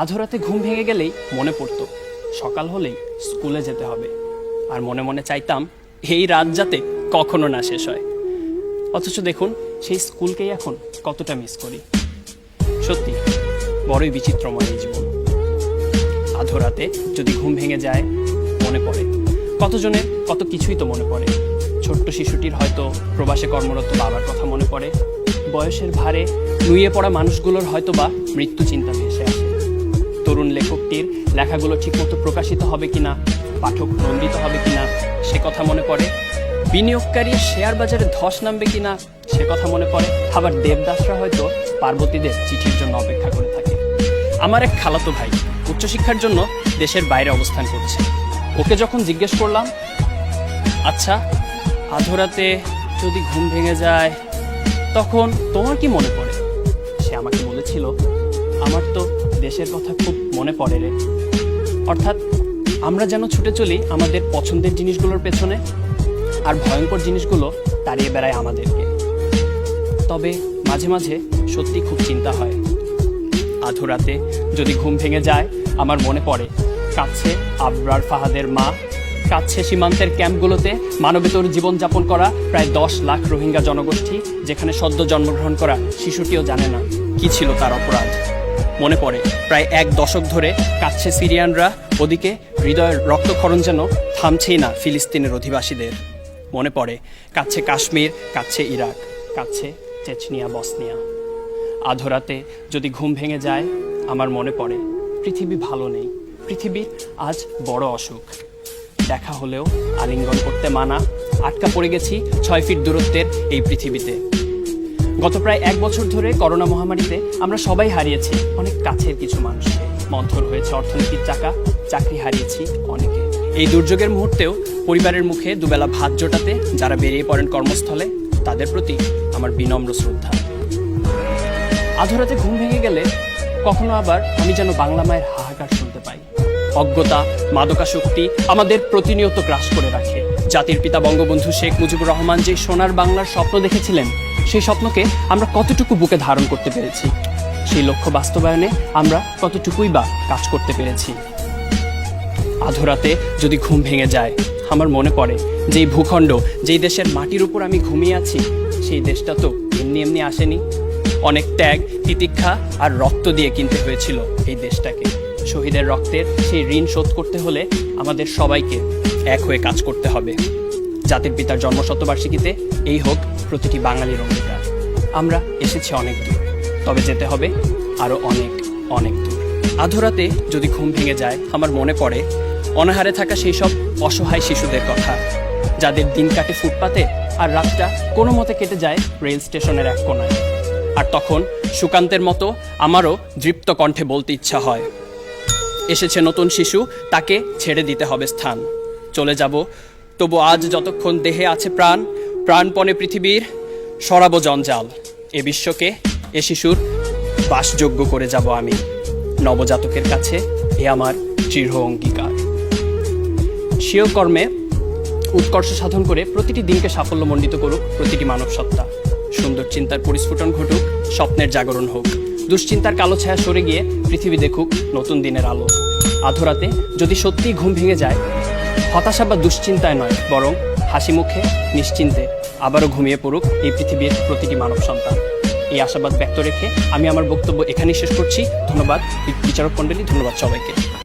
আধরাতে ঘুম ভেঙে গেলেই মনে পড়তো সকাল হলেই স্কুলে যেতে হবে, আর মনে মনে চাইতাম এই রাত যাতে কখনো না শেষ হয়। অথচ দেখুন সেই স্কুলকেই এখন কতটা মিস করি। সত্যি বড়ই বিচিত্রময় এই জীবন। আধরাতে যদি ঘুম ভেঙে যায় মনে পড়ে কতজনের কত কিছুই তো মনে পড়ে। ছোট্ট শিশুটির হয়তো প্রবাসে কর্মরত বাবার কথা মনে পড়ে, বয়সের ভারে নুয়ে পড়া মানুষগুলোর হয়তো বা মৃত্যু চিন্তা ভেসে আসে। তরুণ লেখকটির লেখাগুলো ঠিকমতো প্রকাশিত হবে কিনা, পাঠক নন্দিত হবে কিনা সে কথা মনে পড়ে। বিনিয়োগকারীর শেয়ার বাজারে ধস নামবে কিনা সে কথা মনে পড়ে। আবার দেবদাসরা হয়তো পার্বতীদের চিঠির জন্য অপেক্ষা করে থাকে। আমার এক খালাতো ভাই উচ্চশিক্ষার জন্য দেশের বাইরে অবস্থান করছে। ওকে যখন জিজ্ঞেস করলাম, আচ্ছা আধরাতে যদি ঘুম ভেঙে যায় তখন তোমার কি মনে পড়ে, সে আমাকে বলেছিল, আমার তো দেশের কথা খুব মনে পড়ে রে। অর্থাৎ আমরা যেন ছুটে চলি আমাদের পছন্দের জিনিসগুলোর পেছনে, আর ভয়ঙ্কর জিনিসগুলো তাড়িয়ে বেড়ায় আমাদেরকে। তবে মাঝে মাঝে সত্যি খুব চিন্তা হয়। আধরাতে যদি ঘুম ভেঙে যায় আমার মনে পড়ে কাছে আবরার ফাহাদের মা, কাছে সীমান্তের ক্যাম্পগুলোতে মানবেতর জীবনযাপন করা প্রায় 10 লাখ রোহিঙ্গা জনগোষ্ঠী, যেখানে সদ্য জন্মগ্রহণ করা শিশুটিও জানে না কি ছিল তার অপরাধ। মনে পড়ে প্রায় 1 দশক ধরে কাছে সিরিয়ানরা, ওদিকে হৃদয়ের রক্তক্ষরণ যেন থামছেই না ফিলিস্তিনের অধিবাসীদের। মনে পড়ে কাছে কাশ্মীর, কাছে ইরাক, কাছে চেচনিয়া, বসনিয়া। আধরাতে যদি ঘুম ভেঙে যায় আমার মনে পড়ে পৃথিবী ভালো নেই, পৃথিবীর আজ বড় অসুখ। দেখা হলেও আলিঙ্গন করতে মানা, আটকা পড়ে গেছি 6 ফিট দূরত্বের এই পৃথিবীতে। গত প্রায় 1 বছর ধরে করোনা মহামারীতে আমরা সবাই হারিয়েছি অনেক কাছের কিছু মানুষকে। মন্থর হয়েছে অর্থনীতির চাকা, চাকরি হারিয়েছি অনেকে। এই দুর্যোগের মুহূর্তেও পরিবারের মুখে দুবেলা ভাত জোটাতে যারা বেরিয়ে পড়েন কর্মস্থলে, তাদের প্রতি আমার বিনম্র শ্রদ্ধা। আধরাতে ঘুম ভেঙে গেলে কখনো আবার আমি যেন বাংলা মায়ের হাহাকার শুনতে পাই। অজ্ঞতা, মাদকাসক্তি আমাদের প্রতিনিয়ত গ্রাস করে রাখে। জাতির পিতা বঙ্গবন্ধু শেখ মুজিবুর রহমান যে সোনার বাংলার স্বপ্ন দেখেছিলেন, সেই স্বপ্নকে আমরা কতটুকু বুকে ধারণ করতে পেরেছি, সেই লক্ষ্য বাস্তবায়নে আমরা কতটুকুই বা কাজ করতে পেরেছি। আধরাতে যদি ঘুম ভেঙে যায় আমার মনে পড়ে যেই ভূখণ্ড, যেই দেশের মাটির উপর আমি ঘুমিয়ে আছি, সেই দেশটা তো এমনি এমনি আসেনি। অনেক ত্যাগ, তিতিক্ষা আর রক্ত দিয়ে কিনতে হয়েছিল এই দেশটাকে। শহীদের রক্তের সেই ঋণ শোধ করতে হলে আমাদের সবাইকে এক হয়ে কাজ করতে হবে। জাতির পিতার জন্মশতবার্ষিকীতে এই হোক প্রতিটি বাঙালির অঙ্গীকার। আমরা এসেছি অনেক দূর, তবে যেতে হবে আরো অনেক অনেক দূর। আধরাতে যদি ঘুম ভেঙে যায় আমার মনে পড়ে অনাহারে থাকা সেই সব অসহায় শিশুদের কথা, যাদের দিন কাটে ফুটপাতে আর রাতটা কোনো মতে কেটে যায় রেল স্টেশনের এক কোনায়। আর তখন সুকান্তের মতো আমারও দৃপ্ত কণ্ঠে বলতে ইচ্ছা হয়, এসেছে নতুন শিশু, তাকে ছেড়ে দিতে হবে স্থান। চলে যাব তবু আজ যতক্ষণ দেহে আছে প্রাণ, প্রাণপণে পৃথিবীর সরাবো জঞ্জাল। এ বিশ্বকে এ শিশুর বাসযোগ্য করে যাব আমি। নবজাতকের কাছে এ আমার দৃঢ় অঙ্গীকার। স্বীয় কর্মে উৎকর্ষ সাধন করে প্রতিটি দিনকে সাফল্যমণ্ডিত করুক প্রতিটি মানব সত্তা। সুন্দর চিন্তার পরিস্ফুটন ঘটুক, স্বপ্নের জাগরণ হোক। দুশ্চিন্তার কালো ছায়া সরে গিয়ে পৃথিবী দেখুক নতুন দিনের আলো। আধরাতে যদি সত্যিই ঘুম ভেঙে যায়, হতাশা বা দুশ্চিন্তায় নয়, বরং হাসি মুখে নিশ্চিন্তে আবারও ঘুমিয়ে পড়ুক এই পৃথিবীর প্রতিটি মানব সন্তান। এই আশাবাদ ব্যক্ত রেখে আমি আমার বক্তব্য এখানেই শেষ করছি। ধন্যবাদ বিচারক মণ্ডলী, ধন্যবাদ সবাইকে।